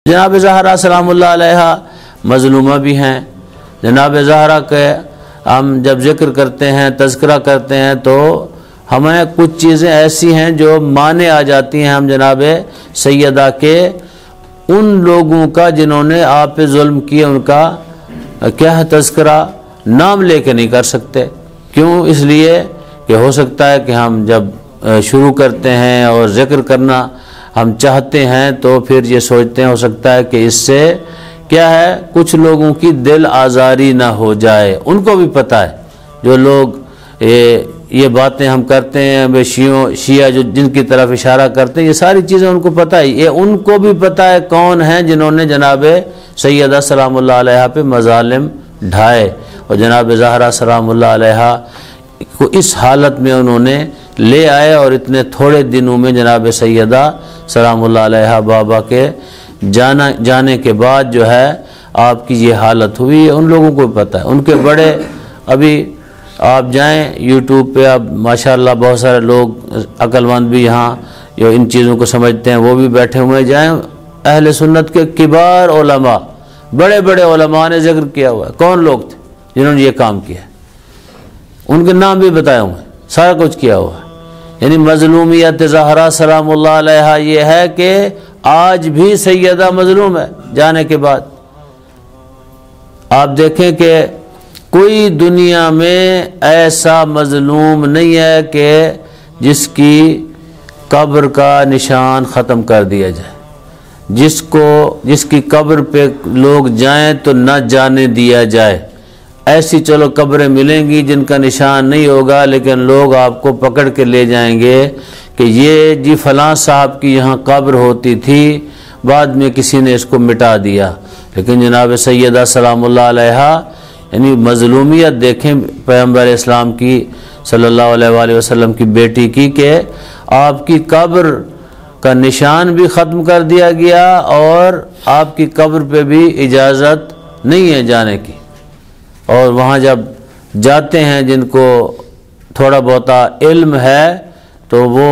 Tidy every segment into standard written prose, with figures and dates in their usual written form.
جناب زہرا سلام اللہ علیہ مظلومہ بھی ہیں۔ جناب زہرا کے ہم جب ذکر کرتے ہیں، تذکرہ کرتے ہیں، تو ہمیں کچھ چیزیں ایسی ہیں جو مانے آ جاتی ہیں ہم جناب سیدہ کے ان لوگوں کا جنہوں نے آپ پہ ظلم کیا، ان کا کیا ہے تذکرہ نام لے کے نہیں کر سکتے۔ کیوں؟ اس لیے کہ ہو سکتا ہے کہ ہم جب شروع کرتے ہیں اور ذکر کرنا ہم چاہتے ہیں تو پھر یہ سوچتے ہیں ہو سکتا ہے کہ اس سے کیا ہے کچھ لوگوں کی دل آزاری نہ ہو جائے۔ ان کو بھی پتہ ہے، جو لوگ یہ باتیں ہم کرتے ہیں، شیعہ جو جن کی طرف اشارہ کرتے ہیں، یہ ساری چیزیں ان کو پتہ ہے، یہ ان کو بھی پتہ ہے کون ہیں جنہوں نے جناب سیدہ سلام اللہ علیہ پہ مظالم ڈھائے، اور جناب زہرا سلام اللہ علیہ کو اس حالت میں انہوں نے لے آئے، اور اتنے تھوڑے دنوں میں جناب سیدہ سلام اللہ علیہ بابا کے جانے کے بعد جو ہے آپ کی یہ حالت ہوئی، ان لوگوں کو پتہ ہے۔ ان کے بڑے ابھی آپ جائیں یوٹیوب پہ، اب ماشاءاللہ بہت سارے لوگ عقل مند بھی یہاں جو ان چیزوں کو سمجھتے ہیں وہ بھی بیٹھے ہوئے، جائیں اہل سنت کے کبار علماء، بڑے بڑے علماء نے ذکر کیا ہوا ہے کون لوگ تھے جنہوں نے یہ کام کیا، ان کے نام بھی بتائے ہوئے، سارا کچھ کیا ہوا ہے۔ یعنی مظلومیت زہرا سلام اللہ علیہ یہ ہے کہ آج بھی سیدہ مظلوم ہے جانے کے بعد۔ آپ دیکھیں کہ کوئی دنیا میں ایسا مظلوم نہیں ہے کہ جس کی قبر کا نشان ختم کر دیا جائے، جس کی قبر پہ لوگ جائیں تو نہ جانے دیا جائے۔ ایسی چلو قبریں ملیں گی جن کا نشان نہیں ہوگا، لیکن لوگ آپ کو پکڑ کے لے جائیں گے کہ یہ جی فلاں صاحب کی یہاں قبر ہوتی تھی، بعد میں کسی نے اس کو مٹا دیا۔ لیکن جناب سیدہ سلام اللہ علیہ یعنی مظلومیت دیکھیں پیغمبر اسلام کی صلی اللہ علیہ وآلہ وسلم کی بیٹی کی، کہ آپ کی قبر کا نشان بھی ختم کر دیا گیا اور آپ کی قبر پہ بھی اجازت نہیں ہے جانے کی۔ اور وہاں جب جاتے ہیں جن کو تھوڑا بہت علم ہے تو وہ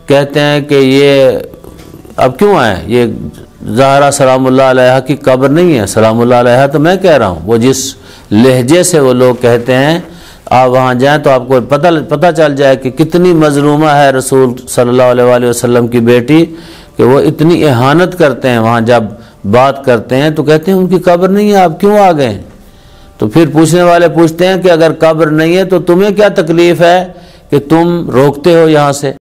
کہتے ہیں کہ یہ اب کیوں آئے، یہ زہرا سلام اللہ علیہ کی قبر نہیں ہے، سلام اللہ علیہ تو میں کہہ رہا ہوں، وہ جس لہجے سے وہ لوگ کہتے ہیں آپ وہاں جائیں تو آپ کو پتہ چل جائے کہ کتنی مظلومہ ہے رسول صلی اللہ علیہ وآلہ وسلم کی بیٹی، کہ وہ اتنی اہانت کرتے ہیں وہاں جب بات کرتے ہیں تو کہتے ہیں ان کی قبر نہیں ہے، آپ کیوں آ گئے؟ تو پھر پوچھنے والے پوچھتے ہیں کہ اگر قبر نہیں ہے تو تمہیں کیا تکلیف ہے کہ تم روکتے ہو یہاں سے؟